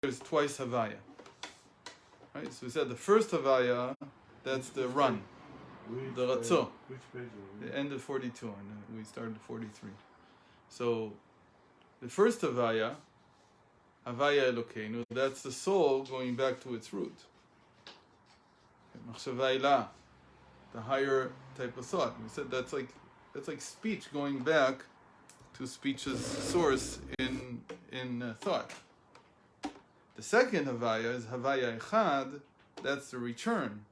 there's twice Havaya. Right? So we said the first Havaya, that's the run. The Ratzo. Which page? The end of 42, and we started 43. So the first Havaya, Havaya Elokeinu, that's the soul going back to its root. Machshava Elah, the higher type of thought. We said that's like speech going back to speech's source in thought. The second Havaya is Havaya Echad, that's the return.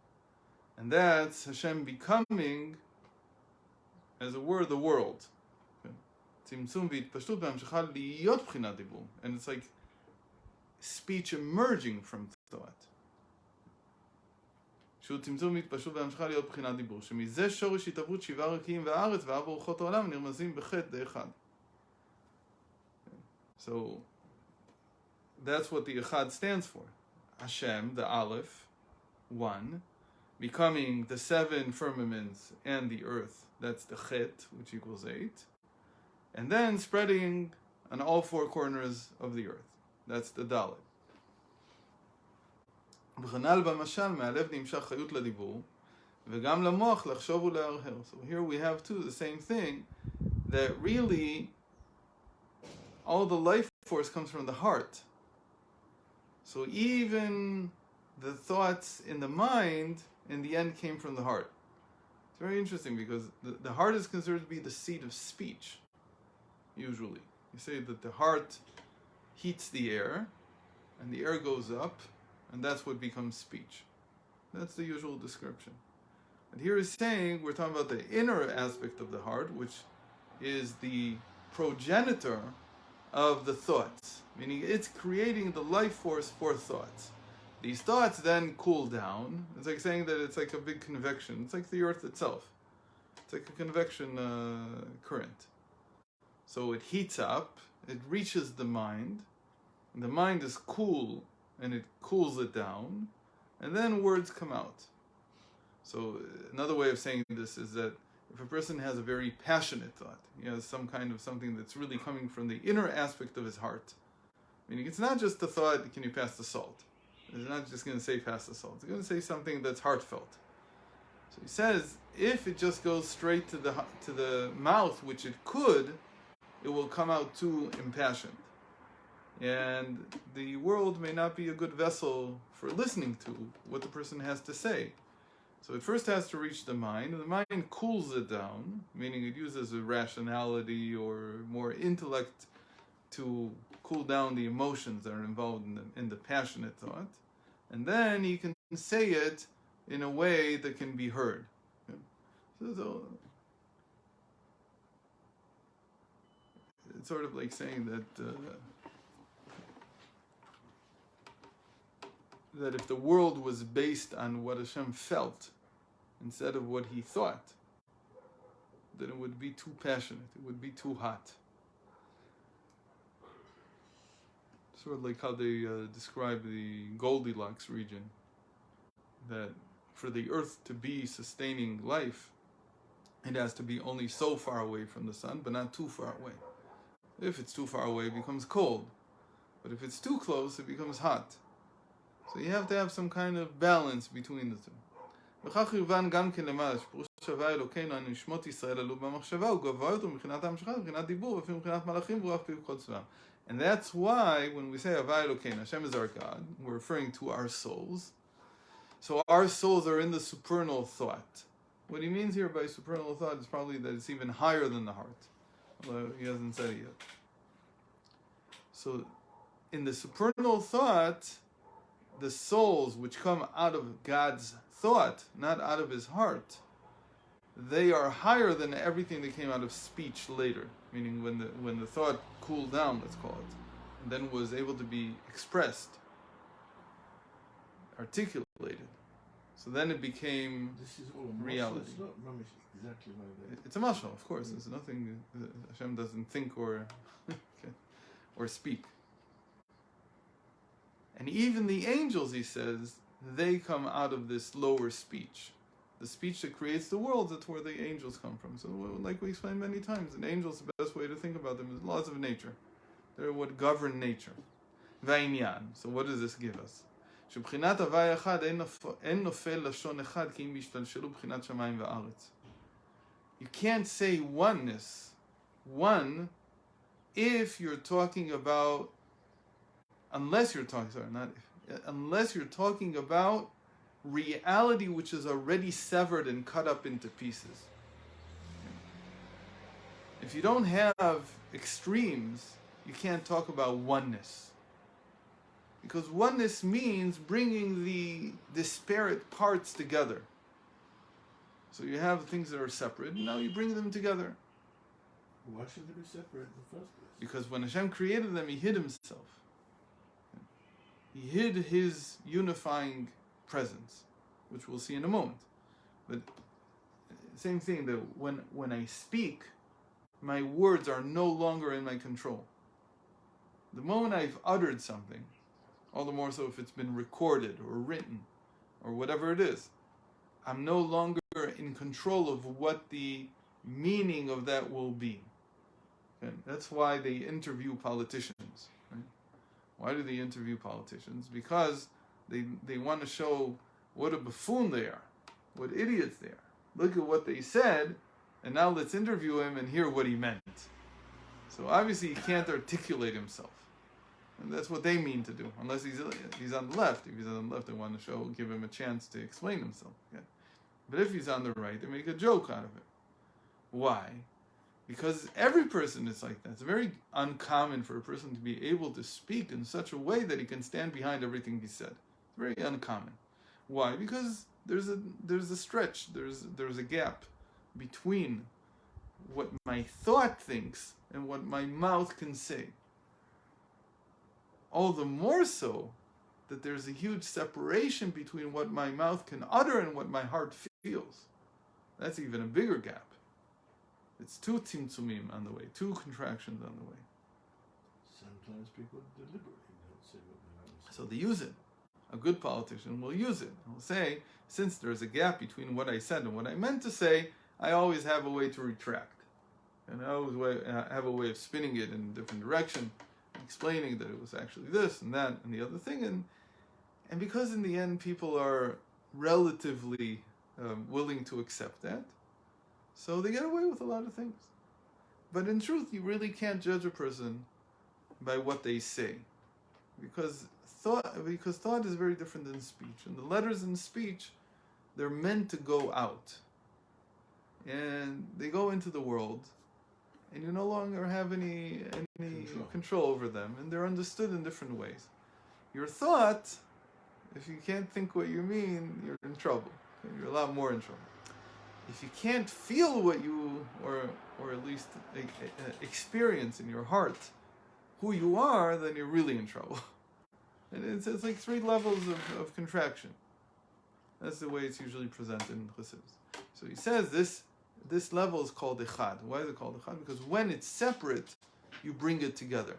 And that's Hashem becoming, as a word, the world. And it's like speech emerging from thought. שהוא צמצום והתפשטות והמשכה להיות בחינת דיבור, שמזה שורש התהוות שבעה רקיעים והארץ וארבע רוחות העולם נרמזים בחטא דאחד. So that's what the Echad stands for. Hashem, the Aleph, one, becoming the seven firmaments and the earth, that's the Chet, which equals 8, and then spreading on all four corners of the earth, that's the Dalet. וכנ"ל במשל, מהלב נמשך חיות לדיבור, וגם למוח לחשוב ולהרהר. So here we have too the same thing, that really all the life force comes from the heart. So even the thoughts in the mind, in the end, came from the heart. It's very interesting because the heart is considered to be the seat of speech, usually. You say that the heart heats the air, and the air goes up, and that's what becomes speech. That's the usual description. And here is saying, we're talking about the inner aspect of the heart, which is the progenitor of the thoughts, meaning it's creating the life force for thoughts. These thoughts then cool down. It's like saying that it's like a big convection. It's like the earth itself. It's like a convection current. So it heats up, it reaches the mind, and the mind is cool, and it cools it down, and then words come out. So another way of saying this is that if a person has a very passionate thought, he has some kind of something that's really coming from the inner aspect of his heart, meaning it's not just the thought, can you pass the salt? It's not just going to say pass the salt. It's going to say something that's heartfelt. So he says, if it just goes straight to the mouth, which it could, it will come out too impassioned. And the world may not be a good vessel for listening to what the person has to say. So it first has to reach the mind, and the mind cools it down, meaning it uses a rationality or more intellect to cool down the emotions that are involved in the passionate thought. And then he can say it in a way that can be heard. So it's sort of like saying that that if the world was based on what Hashem felt instead of what he thought, then it would be too passionate, it would be too hot. Sort of like how they describe the Goldilocks region, that for the earth to be sustaining life, it has to be only so far away from the sun, but not too far away. If it's too far away, it becomes cold. But if it's too close, it becomes hot. So you have to have some kind of balance between the two. וכך יובן גם כן למעלה, שפירוש שווה אלוקינו על נשמות ישראל עלו במחשבה, הוא גבוה יותר מבחינת המשכה, מבחינת דיבור, ואפילו מבחינת מלאכים, ורוח פיו כל צבאם. And that's why when we say Havaya Elokeinu, Hashem is our God, we're referring to our souls. So our souls are in the supernal thought. What he means here by supernal thought is probably that it's even higher than the heart. Although he hasn't said it yet. So in the supernal thought, the souls which come out of God's thought, not out of his heart, they are higher than everything that came out of speech later. Meaning when the thought cooled down, let's call it, and then was able to be expressed, articulated. So then it became this is all reality. It's not exactly like that. It's a mashal, of course. There's nothing Hashem doesn't think or or speak. And even the angels, he says, they come out of this lower speech. The speech that creates the world, that's where the angels come from. So like we explained many times, an angels, the best way to think about them is laws of nature. They're what govern nature. והעניין. So what does this give us? שבחינת הווי אחד אין נופל לשון אחד כי אם ישתלשלו בחינת שמיים וארץ. You can't say oneness, one, if you're talking about, unless you're talking about reality which is already severed and cut up into pieces. If you don't have extremes, you can't talk about oneness. Because oneness means bringing the disparate parts together. So you have things that are separate, and now you bring them together. Why should they be separate in the first place? Because when Hashem created them, He hid Himself. He hid His unifying presence, which we'll see in a moment. But same thing, that when I speak, my words are no longer in my control. The moment I've uttered something, all the more so if it's been recorded or written or whatever it is, I'm no longer in control of what the meaning of that will be. Okay? That's why they interview politicians. Right? Why do they interview politicians? Because they want to show what a buffoon they are, what idiots they are. Look at what they said, and now let's interview him and hear what he meant. So obviously he can't articulate himself. And that's what they mean to do, unless he's on the left. If he's on the left, they want to give him a chance to explain himself. Okay? But if he's on the right, they make a joke out of it. Why? Because every person is like that. It's very uncommon for a person to be able to speak in such a way that he can stand behind everything he said. It's very uncommon. Why? Because there's a stretch, there's a gap between what my thought thinks and what my mouth can say. All the more so that there's a huge separation between what my mouth can utter and what my heart feels. That's even a bigger gap. It's two tzimtzumim on the way, two contractions on the way. Sometimes people deliberately don't say what they want to say. So they use it. A good politician will use it. He'll say, since there's a gap between what I said and what I meant to say, I always have a way to retract. And I always have a way of spinning it in a different direction, explaining that it was actually this and that and the other thing. And because in the end people are relatively willing to accept that, so they get away with a lot of things. But in truth, you really can't judge a person by what they say. Because thought is very different than speech. And the letters in speech, they're meant to go out. And they go into the world, and you no longer have any control over them, and they're understood in different ways. Your thought, if you can't think what you mean, you're in trouble. You're a lot more in trouble. If you can't feel what you, or at least experience in your heart who you are, then you're really in trouble. And it's like 3 levels of contraction. That's the way it's usually presented in Chassidus. So he says this level is called Echad. Why is it called Echad? Because when it's separate, you bring it together.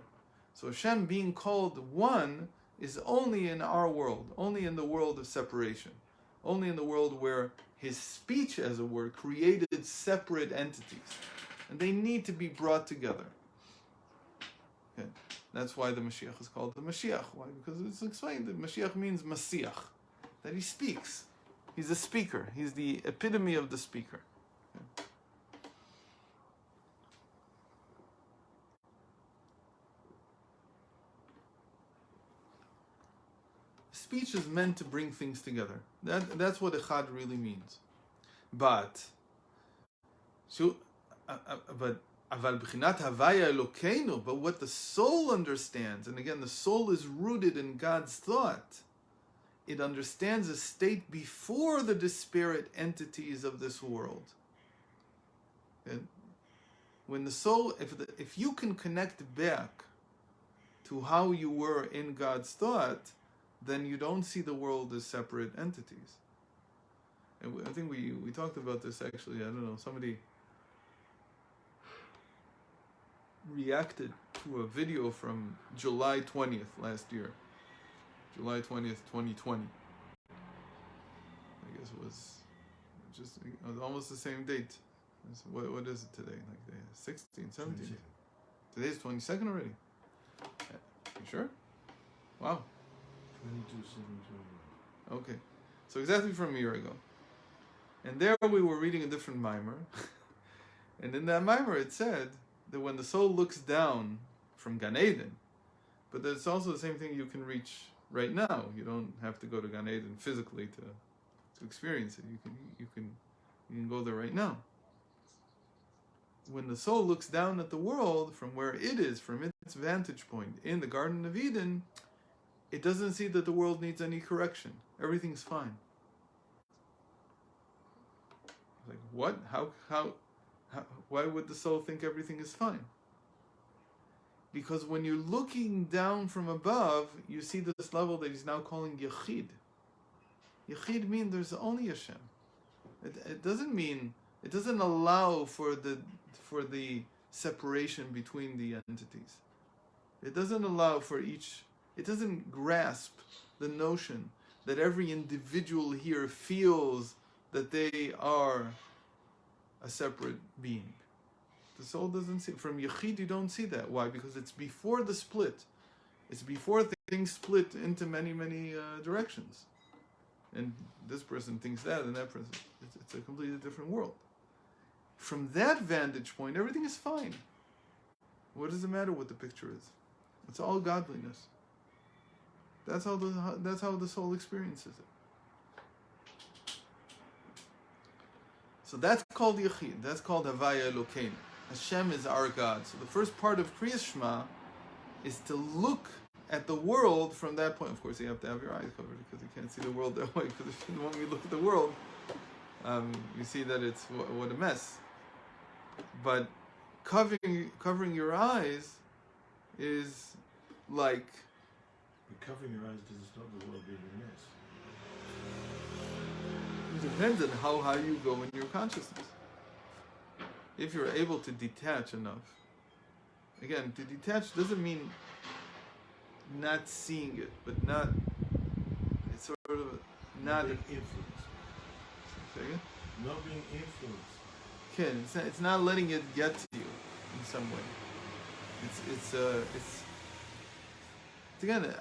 So Hashem being called one is only in our world, only in the world of separation, only in the world where His speech, as it were, created separate entities, and they need to be brought together. Okay. That's why the Mashiach is called the Mashiach. Why? Because it's explained that Mashiach means Masiach, that he speaks. He's a speaker. He's the epitome of the speaker. Okay. Speech is meant to bring things together. That's what Echad really means. But what the soul understands, and again, the soul is rooted in God's thought. It understands a state before the disparate entities of this world. And when the soul, if you can connect back to how you were in God's thought, then you don't see the world as separate entities. And I think we talked about this actually. I don't know, somebody reacted to a video from July 20th last year. July 20th, 2020. I guess it was almost the same date. What is it today? Like the 16th, 17th? Today's 22nd already. You sure? Wow. 22:721. Okay. So exactly from a year ago. And there we were reading a different mimer. And in that mimer it said that when the soul looks down from Gan Eden, but that's also the same thing you can reach right now. You don't have to go to Gan Eden physically to experience it. You can go there right now. When the soul looks down at the world from where it is, from its vantage point in the Garden of Eden, it doesn't see that the world needs any correction. Everything's fine. Like, what? How why would the soul think everything is fine? Because when you're looking down from above, you see this level that he's now calling Yachid. Yachid means there's only Hashem. It doesn't mean, it doesn't allow for the separation between the entities. It doesn't allow for each, it doesn't grasp the notion that every individual here feels that they are a separate being. The soul doesn't see. From Yachid, you don't see that. Why? Because it's before the split. It's before things split into many, many directions. And this person thinks that, and that person. It's a completely different world. From that vantage point, everything is fine. What does it matter what the picture is? It's all godliness. That's how the soul experiences it. So that's called Yachid. That's called Havaya Elokeinu. Hashem is our God. So the first part of Kriyas Shema is to look at the world from that point. Of course, you have to have your eyes covered because you can't see the world that way. Because when you look at the world, you see that it's what a mess. But covering your eyes is like. But covering your eyes doesn't stop the world being a mess. It depends on how high you go in your consciousness. If you're able to detach enough. Again, to detach doesn't mean not seeing it, but not, it's sort of not being influenced. Say again? Not being influenced. Okay, it's not letting it get to you in some way. It's again,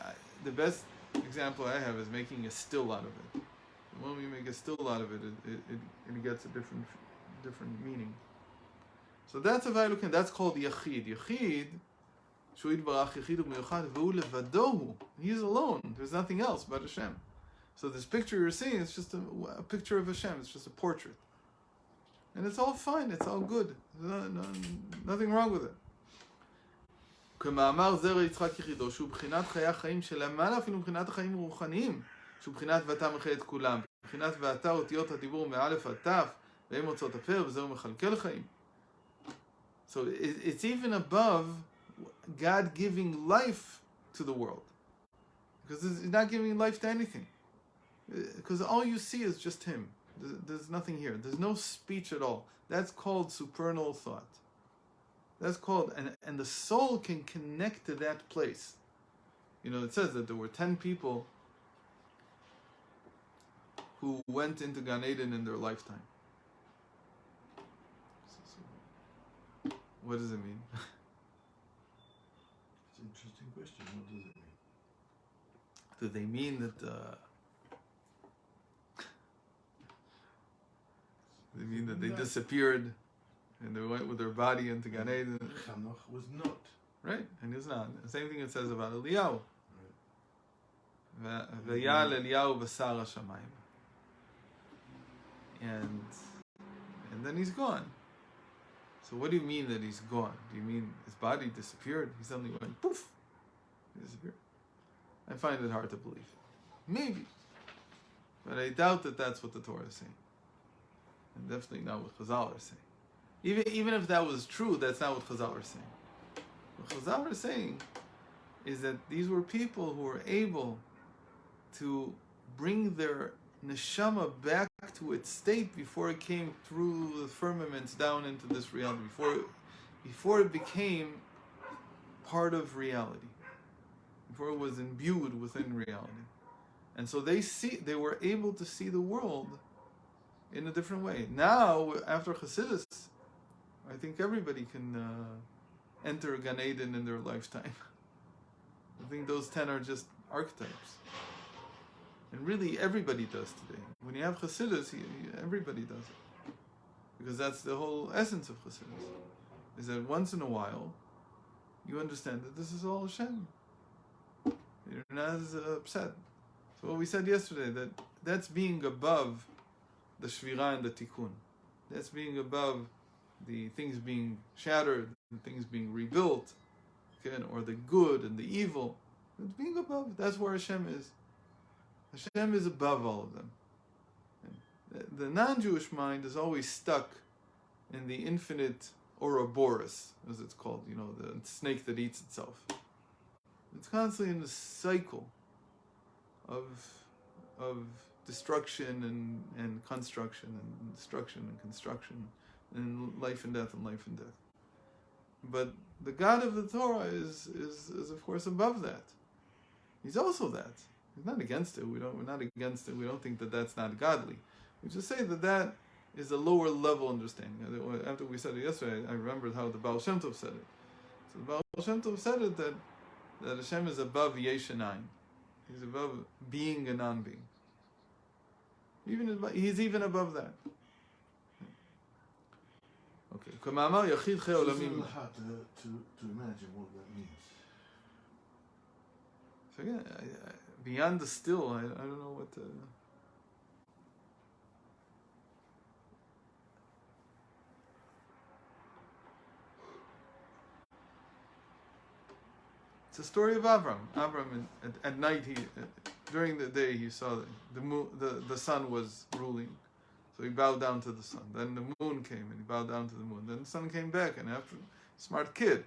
the best example I have is making a still out of it. When we make a still out of it, it gets a different meaning. So that's a Vaylukin. That's called Yachid. Yachid, Shu Yitbarach Yachid u'Miyuchad v'hu levadohu. He's alone. There's nothing else but Hashem. So this picture you're seeing is just a picture of Hashem. It's just a portrait, and it's all fine. It's all good. Nothing wrong with it. כמאמר זרע יצחק יחידו, שהוא בחינת חיי החיים שלמעלה אפילו מבחינת החיים הרוחניים. שהוא בחינת ואתה מחיה את כולם, בחינת ואתה אותיות הדיבור מאלף עד תף, והם מוצאות הפה, וזהו מכלכל חיים. So it's even above God giving life to the world. Because he's not giving life to anything. Because all you see is just him. There's nothing here. There's no speech at all. That's called supernal thought. That's called, and the soul can connect to that place. You know, it says that there were 10 people who went into Gan Eden in their lifetime. So, what does it mean? It's an interesting question. What does it mean? Do they mean that they disappeared and they went with their body into Gan Eden? Hanoch was not. Right, and he's not. The same thing it says about Eliyahu. V'yal Eliyahu b'sar hashamayim. And then he's gone. So what do you mean that he's gone? Do you mean his body disappeared? He suddenly went poof, he disappeared. I find it hard to believe. Maybe, but I doubt that that's what the Torah is saying, and definitely not what Chazal are saying. Even if that was true, that's not what Chazal are saying. What Chazal are saying is that these were people who were able to bring their neshama back to its state before it came through the firmaments down into this reality, before it became part of reality, before it was imbued within reality. And so they were able to see the world in a different way. Now, after Chassidus, I think everybody can enter Gan Eden in their lifetime. I think those 10 are just archetypes. And really everybody does today. When you have Chassidus, everybody does it. Because that's the whole essence of Chassidus. Is that once in a while, you understand that this is all Hashem. You're not as upset. So what we said yesterday, that's being above the Shvira and the Tikkun. That's being above the things being shattered, and things being rebuilt, okay, or the good and the evil. It's being above. That's where Hashem is. Hashem is above all of them. The non-Jewish mind is always stuck in the infinite Ouroboros, as it's called, the snake that eats itself. It's constantly in this cycle of destruction and construction, and destruction and construction, and life and death and life and death. But the God of the Torah is of course above that. He's also that. He's not against it. We're not against it. We don't think that that's not godly. We just say that is a lower level understanding. After we said it yesterday, I remembered how the Baal Shem Tov said it. So the Baal Shem Tov said it that Hashem is above Yesh and Ein. He's above being and non-being. He's even above that. Okay. It's very hard to imagine what that means. So again, beyond the still, I don't know what. It's a story of Avram. Avram, at night, during the day, he saw the sun was ruling, so he bowed down to the sun. Then the moon came, and he bowed down to the moon. Then the sun came back, and smart kid,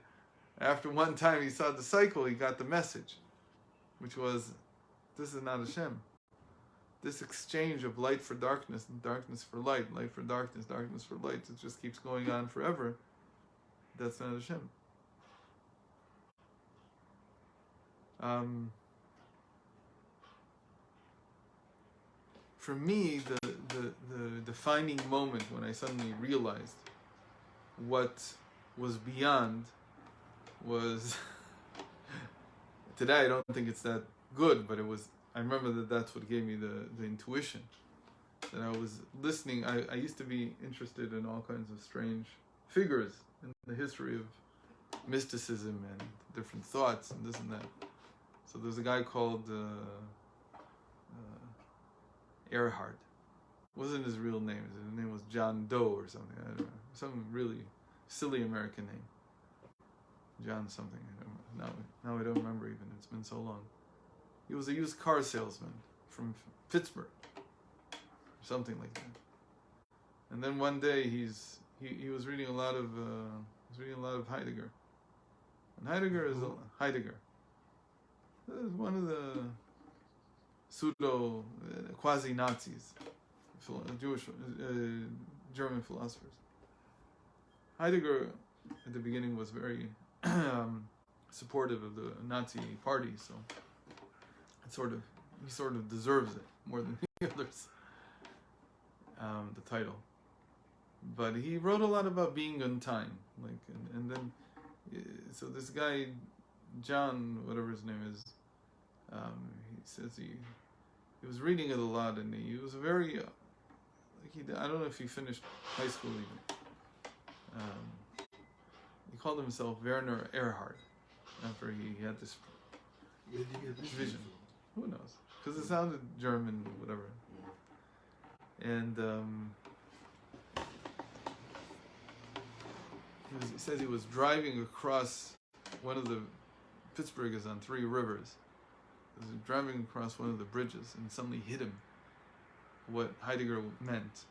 after one time he saw the cycle, he got the message, which was, this is not Hashem. This exchange of light for darkness and darkness for light, light for darkness, darkness for light, it just keeps going on forever. That's not Hashem. For me, the defining moment when I suddenly realized what was beyond was today I don't think it's that good, but I remember that's what gave me the intuition. That I was listening. I used to be interested in all kinds of strange figures in the history of mysticism and different thoughts and this and that. So there's a guy called Earhart. Wasn't his real name. His name was John Doe or something. I don't know. Some really silly American name. John something. Now I don't remember even. It's been so long. He was a used car salesman from Pittsburgh. Something like that. And then one day he was reading a lot of Heidegger. And Heidegger is one of the pseudo quasi-Nazis, Jewish German philosophers. Heidegger at the beginning was very supportive of the Nazi party, so he sort of deserves it more than the others. The title, but he wrote a lot about being on time, and then so this guy John, whatever his name is, he says he was reading it a lot, and he was very I don't know if he finished high school even. He called himself Werner Erhard after he had this vision. Who knows? Because it sounded German, whatever. And he says he was driving across one of the Pittsburgh is on 3 rivers. He was driving across one of the bridges, and suddenly hit him what Heidegger meant.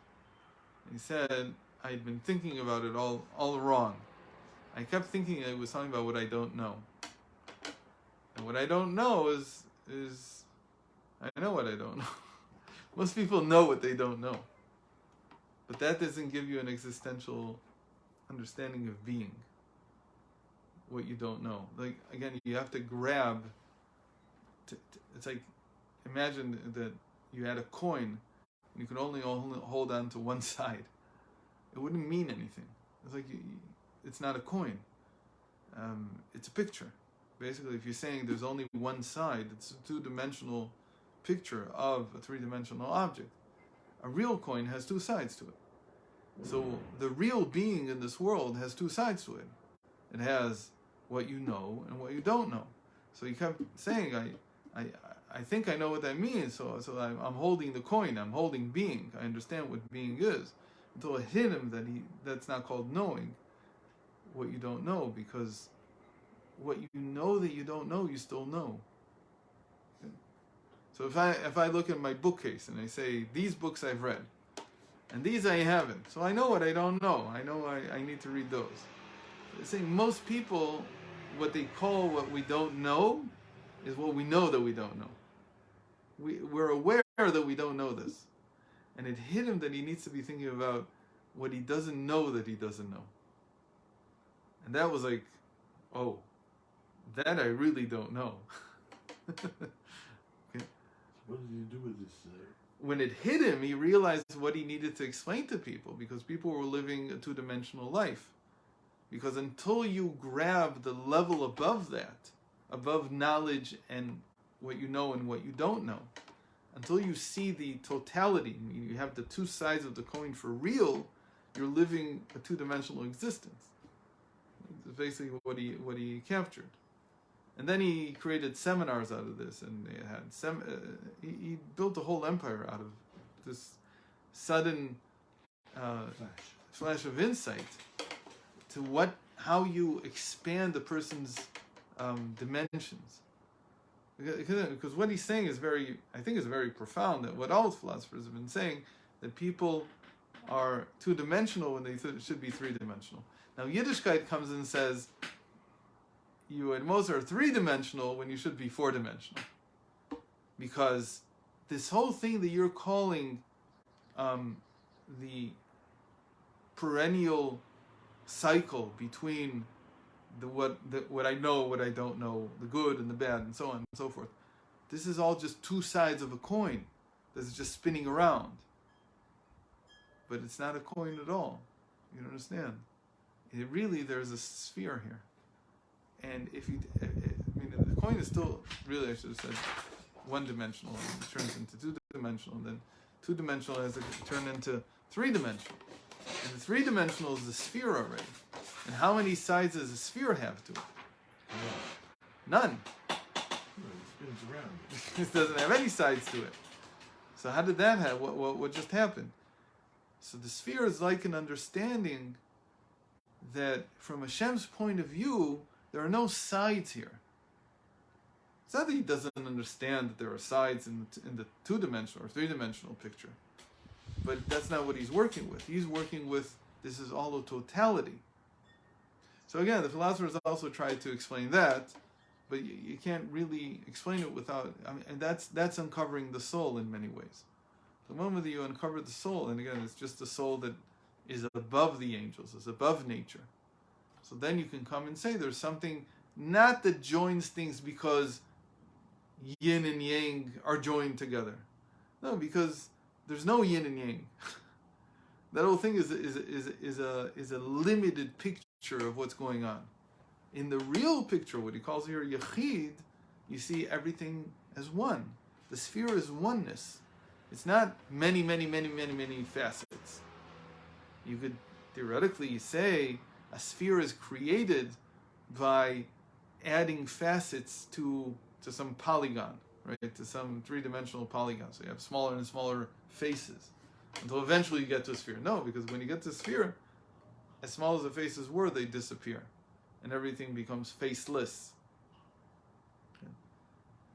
He said, I'd been thinking about it all wrong. I kept thinking it was talking about what I don't know. And what I don't know is I know what I don't know. Most people know what they don't know. But that doesn't give you an existential understanding of being. What you don't know. Like, again, you have to grab. It's like, imagine that you had a coin and you could only hold on to one side. It wouldn't mean anything. It's like, it's not a coin. It's a picture. basically, if you're saying there's only one side, it's a two-dimensional picture of a three-dimensional object. A real coin has two sides to it. So the real being in this world has two sides to it. It has what you know and what you don't know. So he kept saying, I think I know what that means. So I'm holding the coin. I'm holding being. I understand what being is. Until it hit him that that's not called knowing what you don't know, because what you know that you don't know, you still know. Okay? So if I look at my bookcase and I say, these books I've read, and these I haven't, so I know what I don't know. I know I need to read those. I'm saying most people, what they call what we don't know is what we know that we don't know. We're aware that we don't know this. And it hit him that he needs to be thinking about what he doesn't know that he doesn't know. And that was like, oh, that I really don't know. Okay. What did you do with this? When it hit him, he realized what he needed to explain to people, because people were living a two-dimensional life. Because until you grab the level above that, above knowledge and what you know and what you don't know, until you see the totality, you have the two sides of the coin for real, you're living a two-dimensional existence. It's basically what he captured. And then he created seminars out of this, and they had he built a whole empire out of this sudden flash of insight to how you expand a person's dimensions. Because what he's saying is I think is very profound, that what all philosophers have been saying, that people are two-dimensional when they should be three-dimensional. Now Yiddishkeit comes and says, you at most are three-dimensional when you should be four-dimensional. Because this whole thing that you're calling the perennial cycle between what I know, what I don't know, the good and the bad, and so on and so forth. This is all just two sides of a coin that's just spinning around. But it's not a coin at all. You don't understand? There's a sphere here. And the coin is still, really I should have said, one-dimensional, and it turns into two-dimensional, and then two-dimensional has to turn into three-dimensional. And the three-dimensional is the sphere already. And how many sides does a sphere have to it? None. It spins around. It doesn't have any sides to it. So how did that happen? What just happened? So the sphere is like an understanding that from Hashem's point of view, there are no sides here. It's not that he doesn't understand that there are sides in the two-dimensional or three-dimensional picture. But that's not what he's working with. He's working with, this is all a totality. So again, the philosophers also try to explain that, but you can't really explain it without, and that's uncovering the soul in many ways. The moment that you uncover the soul, and again, it's just the soul that is above the angels, is above nature. So then you can come and say there's something, not that joins things because yin and yang are joined together. No, because there's no yin and yang. That whole thing is a limited picture of what's going on. In the real picture, what he calls here Yachid, you see everything as one. The sphere is oneness. It's not many facets. You could theoretically say a sphere is created by adding facets to some polygon, right? To some three-dimensional polygon. So you have smaller and smaller faces until eventually you get to a sphere. No, because when you get to a sphere, as small as the faces were, they disappear. And everything becomes faceless. Okay.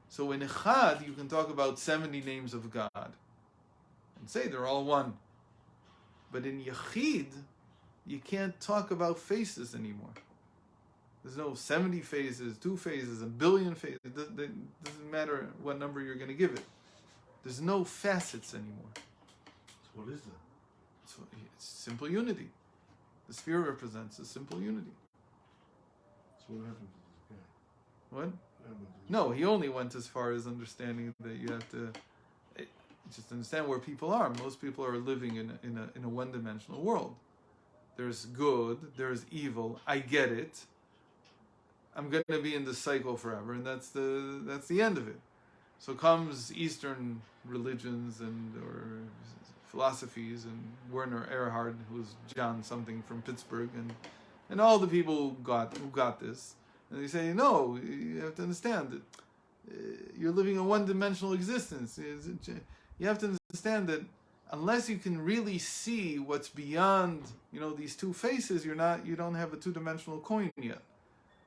So in Echad, you can talk about 70 names of God and say they're all one. But in Yachid, you can't talk about faces anymore. There's no 70 phases, 2 phases, a billion phases. It doesn't matter what number you're going to give it. There's no facets anymore. So what is that? It's simple unity. The sphere represents a simple unity. So what happens to this guy? What? No, he only went as far as understanding that you have to just understand where people are. Most people are living in a one-dimensional world. There's good, there's evil. I get it. I'm going to be in this cycle forever, and that's the end of it. So comes Eastern religions or philosophies, and Werner Erhard, who's John something from Pittsburgh, and all the people who got this, and they say, no, you have to understand that you're living a one-dimensional existence. You have to understand that unless you can really see what's beyond, these two faces, you don't have a two-dimensional coin yet.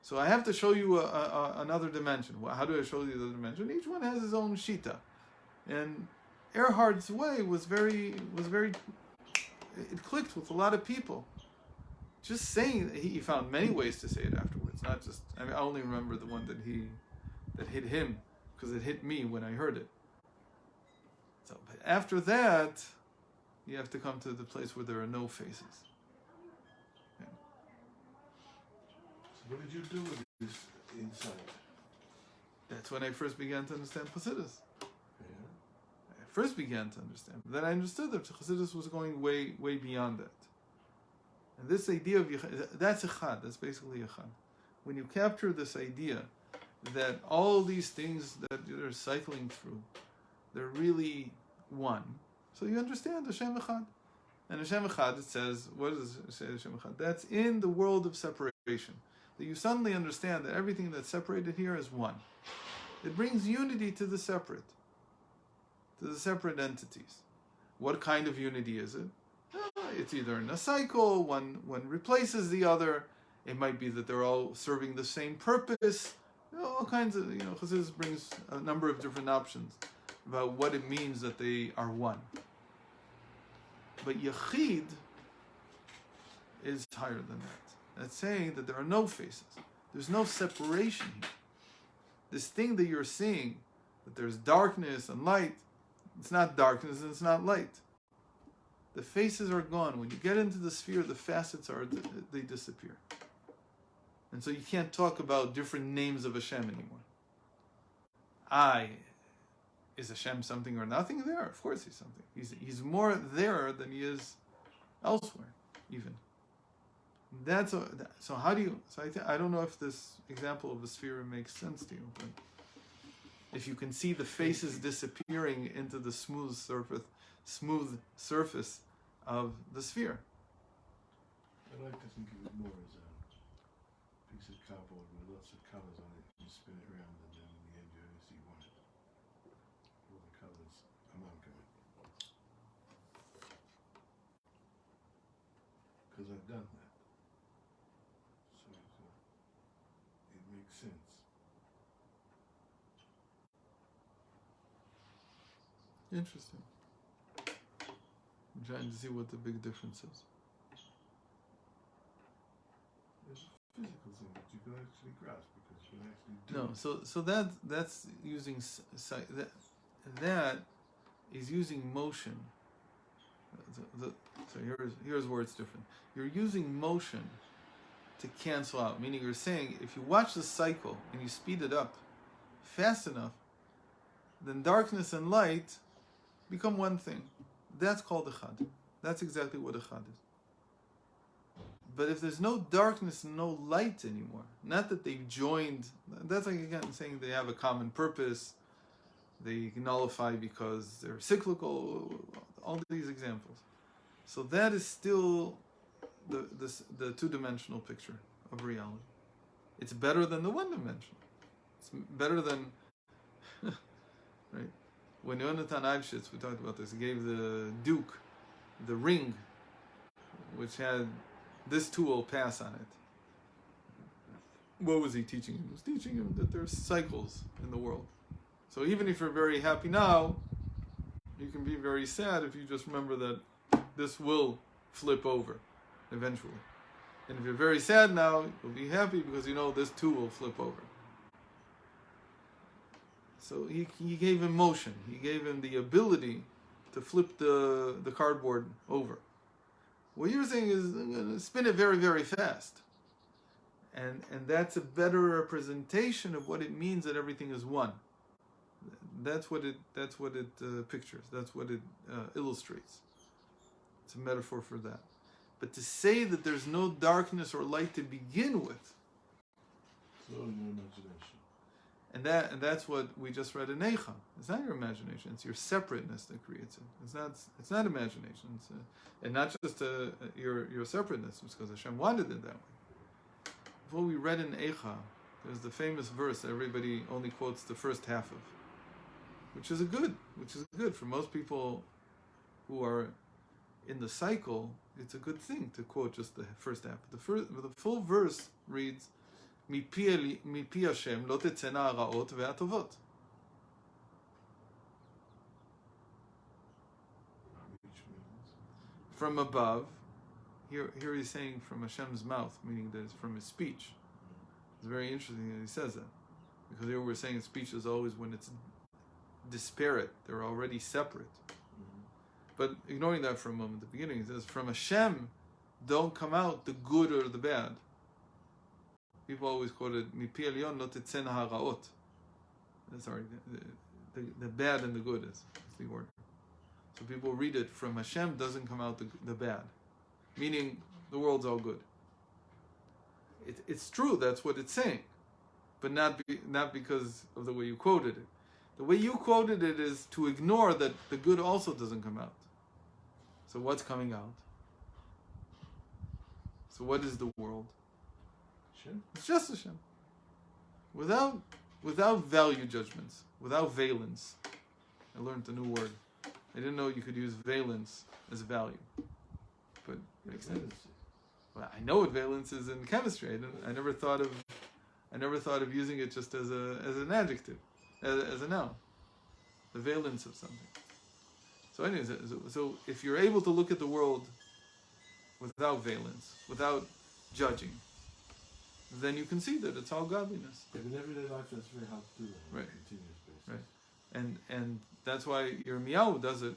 So I have to show you another dimension. How do I show you the other dimension? Each one has his own shita, and Erhard's way was very. It clicked with a lot of people. Just saying, he found many ways to say it afterwards. Not just. I only remember the one that hit him, because it hit me when I heard it. So, but after that, you have to come to the place where there are no faces. Okay. So what did you do with this insight? That's when I first began to understand Chassidus. Yeah. I first began to understand. Then I understood that Chassidus was going way, way beyond that. And this idea of Yechad, that's Echad. That's basically Echad. When you capture this idea that all these things that you're cycling through, they're really one. So you understand Hashem Echad. And Hashem Echad, it says, what does it say Hashem Echad? That's in the world of separation. That you suddenly understand that everything that's separated here is one. It brings unity to the separate entities. What kind of unity is it? It's either in a cycle, one replaces the other. It might be that they're all serving the same purpose. All kinds of, Chassidus brings a number of different options about what it means that they are one. But Yechid is higher than that. That's saying that there are no faces. There's no separation here. This thing that you're seeing, that there's darkness and light, it's not darkness and it's not light. The faces are gone. When you get into the sphere, the facets they disappear. And so you can't talk about different names of Hashem anymore. Is Hashem something or nothing there? Of course he's something. He's more there than he is elsewhere, even. So how do you? So I don't know if this example of a sphere makes sense to you, but if you can see the faces disappearing into the smooth surface of the sphere. I like to think of it more as a piece of cardboard with lots of colours on it. You spin it around and then in the end you only see one. All the colours amalgamate. Because I've done that. So it makes sense. Interesting. I'm trying to see what the big difference is. There's a physical thing that you can actually grasp because you can actually do it. No, so that's using that is using motion. So here's where it's different. You're using motion to cancel out, meaning you're saying if you watch the cycle and you speed it up fast enough, then darkness and light become one thing. That's called Echad. That's exactly what Echad is. But if there's no darkness and no light anymore, not that they've joined, that's like again saying they have a common purpose, they nullify because they're cyclical, all these examples. So that is still the two-dimensional picture of reality. It's better than the one-dimensional. It's better than, right? When Yonatan Eibschitz, we talked about this, he gave the Duke the ring, which had this tool pass on it. What was he teaching him? He was teaching him that there's cycles in the world. So even if you're very happy now, you can be very sad if you just remember that this will flip over eventually. And if you're very sad now, you'll be happy because you know this too will flip over. So he gave him motion. He gave him the ability to flip the cardboard over. What you're saying is I'm going to spin it very, very fast. And that's a better representation of what it means that everything is one. That's what it pictures. That's what it illustrates. It's a metaphor for that. But to say that there's no darkness or light to begin with, It's all in your imagination. And that's what we just read in Eicha. It's not your imagination. It's your separateness that creates it. It's not imagination. And not just your separateness. It's because Hashem wanted it that way. What we read in Eicha, there's the famous verse that everybody only quotes the first half of, which is good for most people who are in the cycle. It's a good thing to quote just the first half. The full verse reads, "Mipi Hashem lo tetzena haraot ve'atovot." Which means From above, here he's saying from Hashem's mouth, meaning that it's from his speech. It's very interesting that he says that, because here we're saying speech is always when it's disparate; they're already separate. But ignoring that for a moment, at the beginning it says, "From Hashem don't come out the good or the bad." People always quoted, "Mipi elyon lo tetzena haraot." Sorry, the bad and the good is the order. So people read it, "From Hashem doesn't come out the bad," meaning the world's all good. It's true, that's what it's saying, but not because of the way you quoted it. The way you quoted it is to ignore that the good also doesn't come out. So what's coming out? So what is the world? Hashem? It's just Hashem. Without value judgments, without valence. I learned a new word. I didn't know you could use valence as value. But it makes sense. Well, I know what valence is in chemistry. I never thought of using it just as an adjective, as a noun. The valence of something. So anyways, so if you're able to look at the world without valence, without judging, then you can see that it's all godliness. But in everyday life, that's very hard to do that on Right. a continuous basis. Right. And that's why Yirmiyahu does it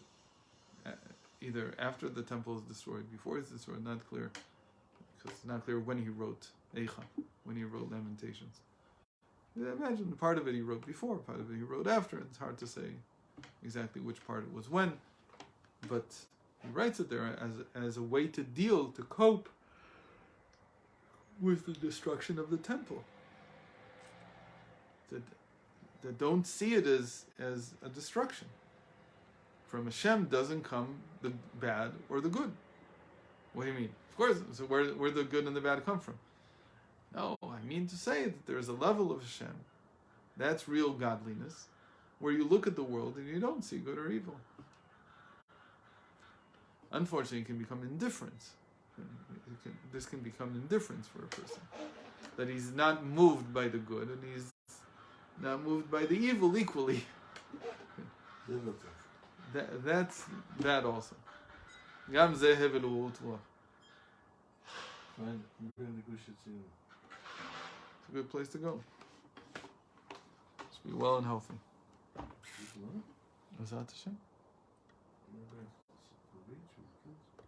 either after the temple is destroyed, before it's destroyed, not clear. Because it's not clear when he wrote Eicha, when he wrote Lamentations. I imagine part of it he wrote before, part of it he wrote after. It's hard to say exactly which part it was when, but he writes it there as a way to cope with the destruction of the temple. That don't see it as a destruction. From Hashem doesn't come the bad or the good. What do you mean? Of course, so where the good and the bad come from? No, I mean to say that there's a level of Hashem. That's real godliness, where you look at the world and you don't see good or evil. Unfortunately, it can become indifference. This can become indifference for a person. That he's not moved by the good and he's not moved by the evil equally. That's that also. Gam zeh hevel u'ut ruach. Fine, I'm going to Gush Etzion. It's a good place to go. Just be well and healthy. People, huh? Bezat Hashem. Okay.